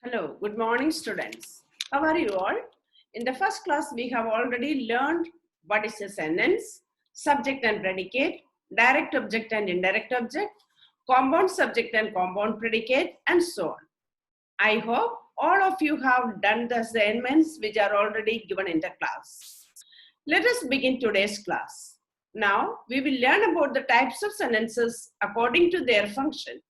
Hello, good morning students. How are you all? In the first class, we have already learned what is a sentence, subject and predicate, direct object and indirect object, compound subject and compound predicate, and so on. I hope all of you have done the assignments which are already given in the class. Let us begin today's class. Now, we will learn about the types of sentences according to their function.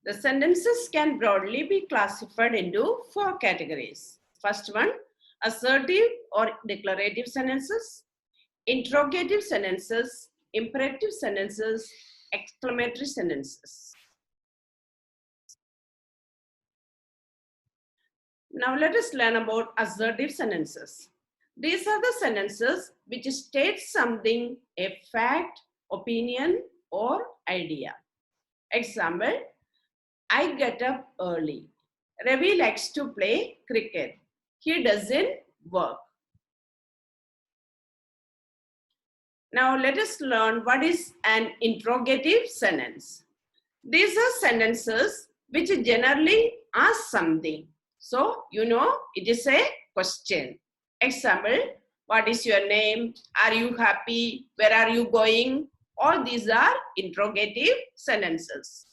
The sentences can broadly be classified into 4 categories. First one, assertive or declarative sentences, interrogative sentences, imperative sentences, exclamatory sentences. Now let us learn about assertive sentences. These are the sentences which state something, a fact, opinion, or idea. Example, I get up early. Ravi likes to play cricket. He doesn't work. Now let us learn what is an interrogative sentence. These are sentences which generally ask something. So, it is a question. Example, what is your name? Are you happy? Where are you going? All these are interrogative sentences.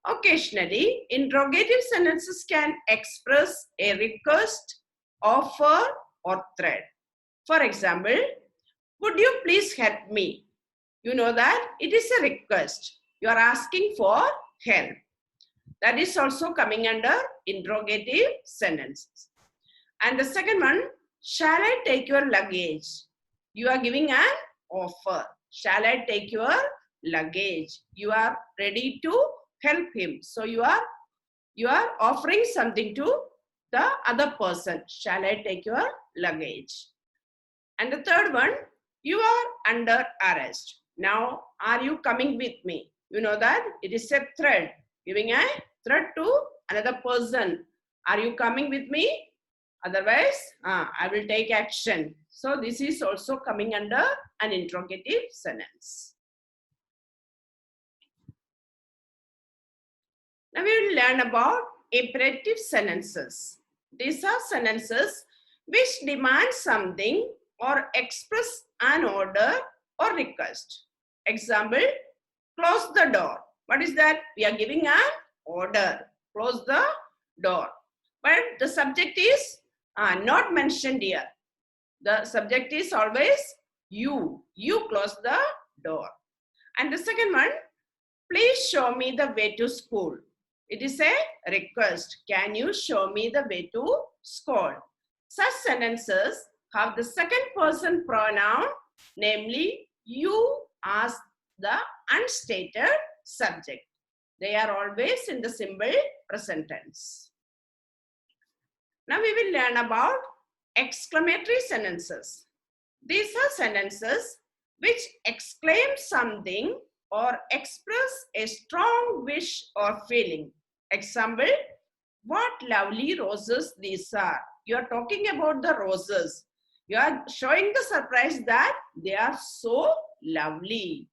Occasionally, interrogative sentences can express a request, offer, or threat. For example, would you please help me? You know that it is a request. You are asking for help. That is also coming under interrogative sentences. And the second one, shall I take your luggage? You are giving an offer. Shall I take your luggage? You are ready to help him. So you are offering something to the other person. Shall I take your luggage? And the third one, you are under arrest. Now, are you coming with me? You know that it is a threat, giving a threat to another person. Are you coming with me? Otherwise, I will take action. So this is also coming under an interrogative sentence. Now we will learn about imperative sentences. These are sentences which demand something or express an order or request. Example, close the door. What is that? We are giving an order. Close the door. But the subject is not mentioned here. The subject is always you. You close the door. And the second one, please show me the way to school. It is a request. Can you show me the way to school? Such sentences have the second person pronoun, namely you as the unstated subject. They are always in the simple present tense. Now we will learn about exclamatory sentences. These are sentences which exclaim something or express a strong wish or feeling. Example, what lovely roses these are. You are talking about the roses. You are showing the surprise that they are so lovely.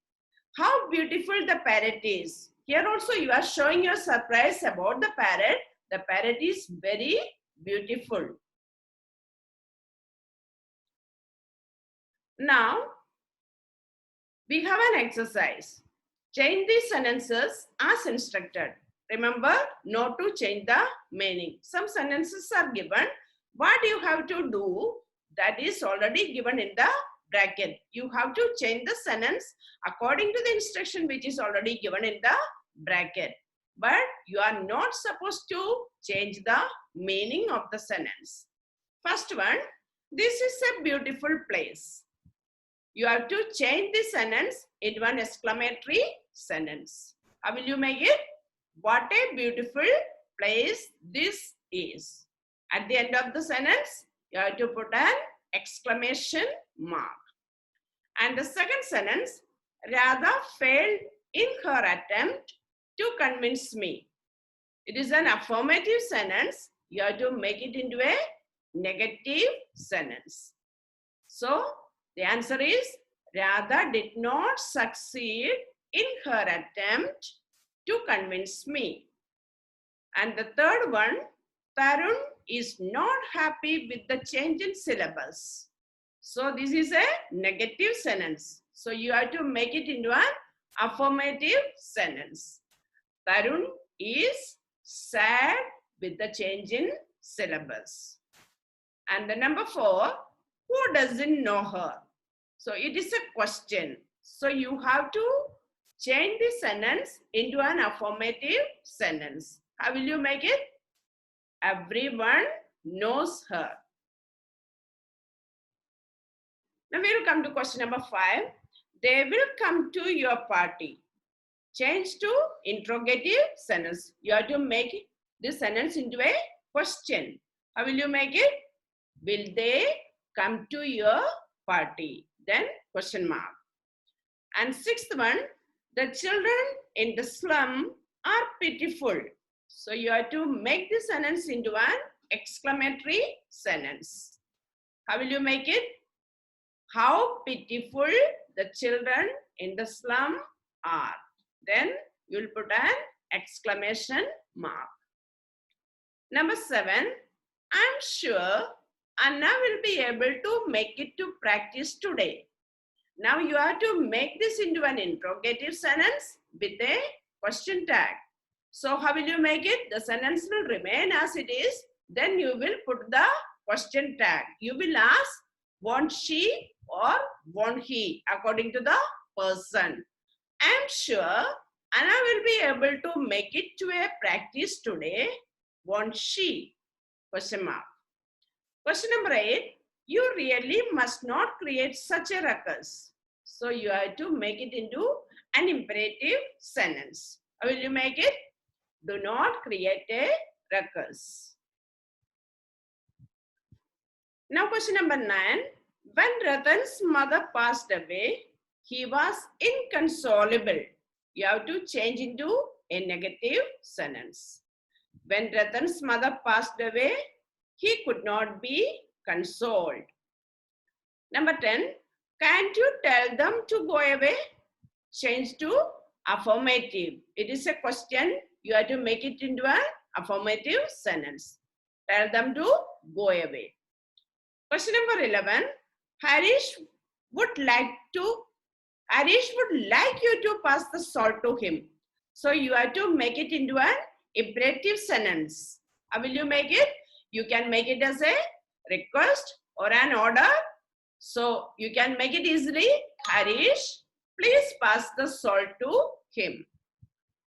How beautiful the parrot is. Here also you are showing your surprise about the parrot. The parrot is very beautiful. Now, we have an exercise. Change these sentences as instructed. Remember, not to change the meaning. Some sentences are given. What you have to do, that is already given in the bracket. You have to change the sentence according to the instruction which is already given in the bracket. But you are not supposed to change the meaning of the sentence. First one, this is a beautiful place. You have to change the sentence into an exclamatory sentence. How will you make it? What a beautiful place this is. At the end of the sentence, you have to put an exclamation mark. And the second sentence, Radha failed in her attempt to convince me. It is an affirmative sentence. You have to make it into a negative sentence. So, the answer is Radha did not succeed in her attempt to convince me. And the third one, Tarun is not happy with the change in syllabus. So this is a negative sentence. So you have to make it into an affirmative sentence. Tarun is sad with the change in syllabus. And the number 4, who doesn't know her? So it is a question. So you have to change the sentence into an affirmative sentence. How will you make it? Everyone knows her. Now we will come to question number 5. They will come to your party. Change to interrogative sentence. You have to make this sentence into a question. How will you make it? Will they come to your party? Then question mark. And 6th one, the children in the slum are pitiful. So you have to make this sentence into an exclamatory sentence. How will you make it? How pitiful the children in the slum are. Then you will put an exclamation mark. Number 7, I'm sure Anna will be able to make it to practice today. Now you have to make this into an interrogative sentence with a question tag. So how will you make it? The sentence will remain as it is. Then you will put the question tag. You will ask, won't she or won't he, according to the person. I'm sure Anna will be able to make it to a practice today. Won't she? Question mark. Question number 8. You really must not create such a ruckus. So you have to make it into an imperative sentence. How will you make it? Do not create a ruckus. Now question number 9. When Ratan's mother passed away, he was inconsolable. You have to change into a negative sentence. When Ratan's mother passed away, he could not be consoled. Number 10, can't you tell them to go away? Change to affirmative. It is a question. You have to make it into an affirmative sentence. Tell them to go away. Question number 11, Harish would like you to pass the salt to him. So you have to make it into an imperative sentence. How will you make it? You can make it as a request or an order. So you can make it easily. Harish, please pass the salt to him.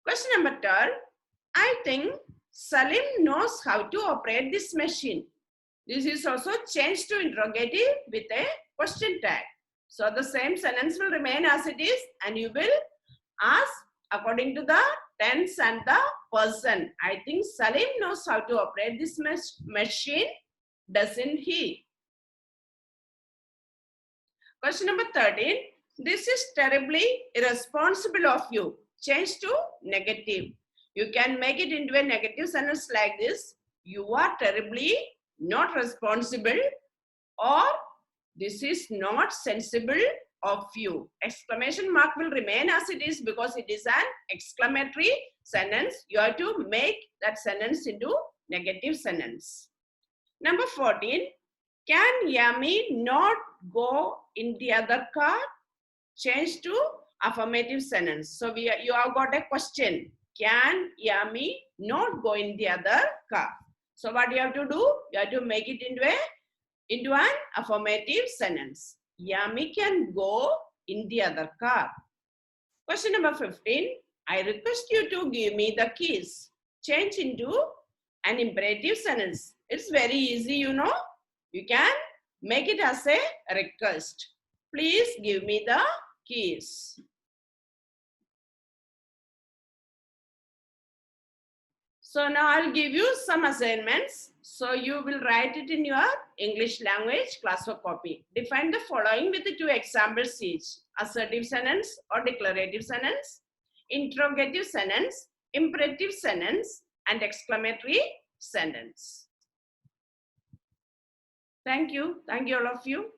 Question number 12. I think Salim knows how to operate this machine. This is also changed to interrogative with a question tag. So the same sentence will remain as it is and you will ask according to the tense and the person. I think Salim knows how to operate this machine, doesn't he? Question number 13. This is terribly irresponsible of you. Change to negative. You can make it into a negative sentence like this. You are terribly not responsible, or this is not sensible of you. Exclamation mark will remain as it is because it is an exclamatory sentence. You have to make that sentence into negative sentence. Number 14. Can Yami not go in the other car? Change to affirmative sentence. So you have got a question. Can Yami not go in the other car? So what you have to do? You have to make it into an affirmative sentence. Yami can go in the other car. Question number 15. I request you to give me the keys. Change into an imperative sentence. It's very easy, you know. You can make it as a request. Please give me the keys. So now I'll give you some assignments. So you will write it in your English language classwork copy. Define the following with the 2 examples each. Assertive sentence or declarative sentence, interrogative sentence, imperative sentence, and exclamatory sentence. Thank you. Thank you all of you.